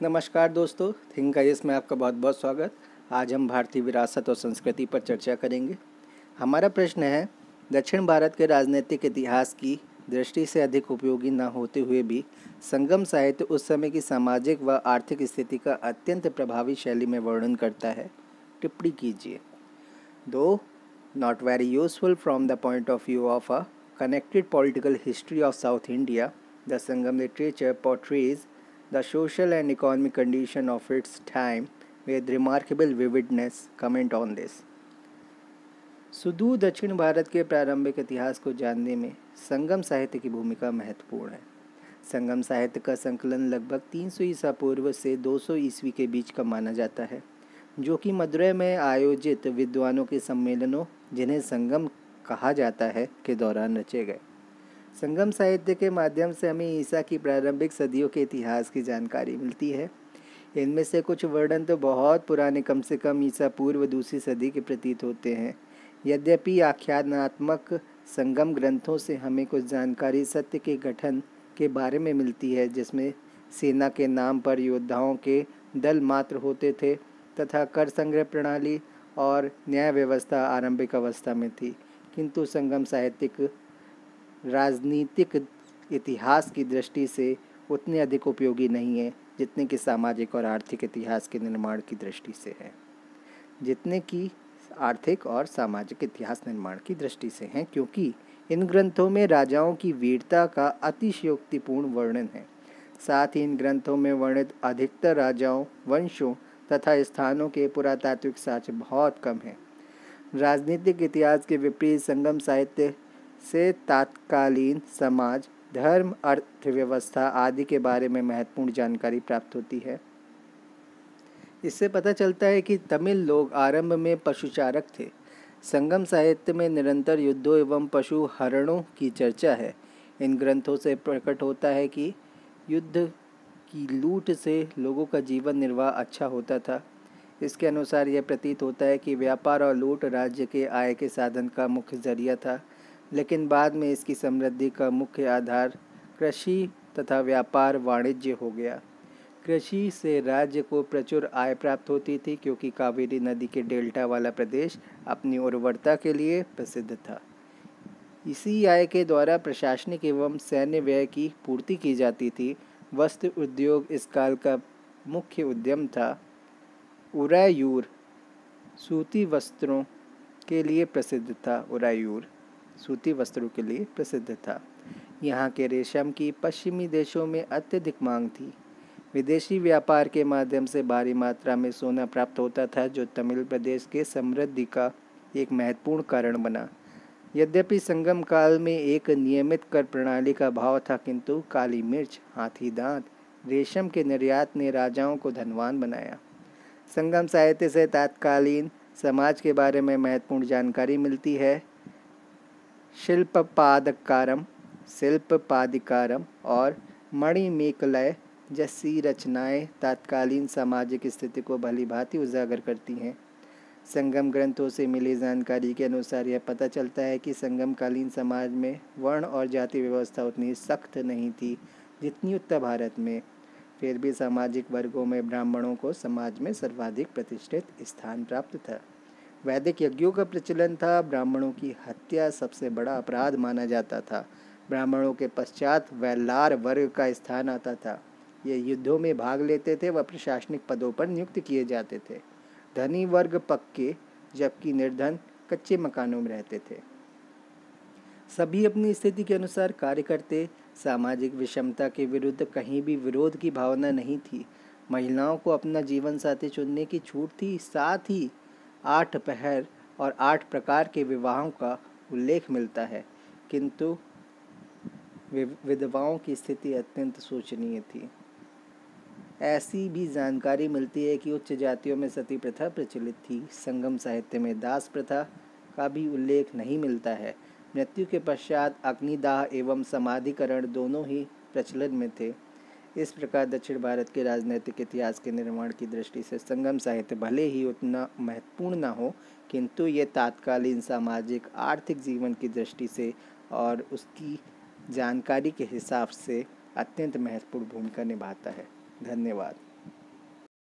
नमस्कार दोस्तों, think IAS में आपका बहुत बहुत स्वागत। आज हम भारतीय विरासत और संस्कृति पर चर्चा करेंगे। हमारा प्रश्न है, दक्षिण भारत के राजनीतिक इतिहास की दृष्टि से अधिक उपयोगी न होते हुए भी संगम साहित्य उस समय की सामाजिक व आर्थिक स्थिति का अत्यंत प्रभावी शैली में वर्णन करता है। टिप्पणी कीजिए। दो not very useful from the point of view of a connected political history of South India, the Sangam literature portrays the social and economic condition of its time with remarkable vividness. Comment on this. सुदूर दक्षिण भारत के प्रारंभिक इतिहास को जानने में संगम साहित्य की भूमिका महत्वपूर्ण है। संगम साहित्य का संकलन लगभग 300 ईसा पूर्व से 200 ईस्वी के बीच का माना जाता है, जो कि मदुरै में आयोजित विद्वानों के सम्मेलनों, जिन्हें संगम कहा जाता है, के दौरान रचे गए। संगम साहित्य के माध्यम से हमें ईसा की प्रारंभिक सदियों के इतिहास की जानकारी मिलती है। इनमें से कुछ वर्णन तो बहुत पुराने, कम से कम ईसा पूर्व 2वीं सदी के प्रतीत होते हैं। यद्यपि आख्यानात्मक संगम ग्रंथों से हमें कुछ जानकारी सत्य के गठन के बारे में मिलती है, जिसमें सेना के नाम पर योद्धाओं के दल मात्र होते थे तथा कर संग्रह प्रणाली और न्याय व्यवस्था आरंभिक अवस्था में थी, किंतु संगम साहित्यिक राजनीतिक इतिहास की दृष्टि से उतने अधिक उपयोगी नहीं है जितने कि सामाजिक और आर्थिक इतिहास के निर्माण की दृष्टि से है क्योंकि इन ग्रंथों में राजाओं की वीरता का अतिशयोक्तिपूर्ण वर्णन है। साथ ही इन ग्रंथों में वर्णित अधिकतर राजाओं, वंशों तथा स्थानों के पुरातात्विक साक्ष्य बहुत कम हैं। राजनीतिक इतिहास के विपरीत संगम साहित्य से तात्कालीन समाज, धर्म, अर्थव्यवस्था आदि के बारे में महत्वपूर्ण जानकारी प्राप्त होती है। इससे पता चलता है कि तमिल लोग आरंभ में पशुचारक थे। संगम साहित्य में निरंतर युद्धों एवं पशु हरणों की चर्चा है। इन ग्रंथों से प्रकट होता है कि युद्ध की लूट से लोगों का जीवन निर्वाह अच्छा होता था। इसके अनुसार यह प्रतीत होता है कि व्यापार और लूट राज्य के आय के साधन का मुख्य जरिया था, लेकिन बाद में इसकी समृद्धि का मुख्य आधार कृषि तथा व्यापार वाणिज्य हो गया। कृषि से राज्य को प्रचुर आय प्राप्त होती थी, क्योंकि कावेरी नदी के डेल्टा वाला प्रदेश अपनी उर्वरता के लिए प्रसिद्ध था। इसी आय के द्वारा प्रशासनिक एवं सैन्य व्यय की पूर्ति की जाती थी। वस्त्र उद्योग इस काल का मुख्य उद्यम था। उरायूर सूती वस्त्रों के लिए प्रसिद्ध था। यहाँ के रेशम की पश्चिमी देशों में अत्यधिक मांग थी। विदेशी व्यापार के माध्यम से भारी मात्रा में सोना प्राप्त होता था, जो तमिल प्रदेश के समृद्धि का एक महत्वपूर्ण कारण बना। यद्यपि संगम काल में एक नियमित कर प्रणाली का अभाव था, किंतु काली मिर्च, हाथी दांत, रेशम के निर्यात ने राजाओं को धनवान बनाया। संगम साहित्य से तत्कालीन समाज के बारे में महत्वपूर्ण जानकारी मिलती है। शिल्पपादिकारम और मणिमेकलय जैसी रचनाएं तत्कालीन सामाजिक स्थिति को भली भांति उजागर करती हैं। संगम ग्रंथों से मिली जानकारी के अनुसार यह पता चलता है कि संगमकालीन समाज में वर्ण और जाति व्यवस्था उतनी सख्त नहीं थी जितनी उत्तर भारत में। फिर भी सामाजिक वर्गों में ब्राह्मणों को समाज में सर्वाधिक प्रतिष्ठित स्थान प्राप्त था। वैदिक यज्ञों का प्रचलन था। ब्राह्मणों की हत्या सबसे बड़ा अपराध माना जाता था। ब्राह्मणों के पश्चात वैलार वर्ग का स्थान आता था। ये युद्धों में भाग लेते थे व प्रशासनिक पदों पर नियुक्त किए जाते थे। धनी वर्ग पक्के, जबकि निर्धन कच्चे मकानों में रहते थे। सभी अपनी स्थिति के अनुसार कार्य करते। सामाजिक विषमता के विरुद्ध कहीं भी विरोध की भावना नहीं थी। महिलाओं को अपना जीवन साथी चुनने की छूट थी। साथ ही 8 पहर और 8 प्रकार के विवाहों का उल्लेख मिलता है, किंतु विधवाओं की स्थिति अत्यंत शोचनीय थी। ऐसी भी जानकारी मिलती है कि उच्च जातियों में सती प्रथा प्रचलित थी। संगम साहित्य में दास प्रथा का भी उल्लेख नहीं मिलता है। मृत्यु के पश्चात अग्निदाह एवं समाधिकरण दोनों ही प्रचलन में थे। इस प्रकार दक्षिण भारत के राजनीतिक इतिहास के निर्माण की दृष्टि से संगम साहित्य भले ही उतना महत्वपूर्ण न हो, किंतु ये तत्कालीन सामाजिक आर्थिक जीवन की दृष्टि से और उसकी जानकारी के हिसाब से अत्यंत महत्वपूर्ण भूमिका निभाता है। धन्यवाद।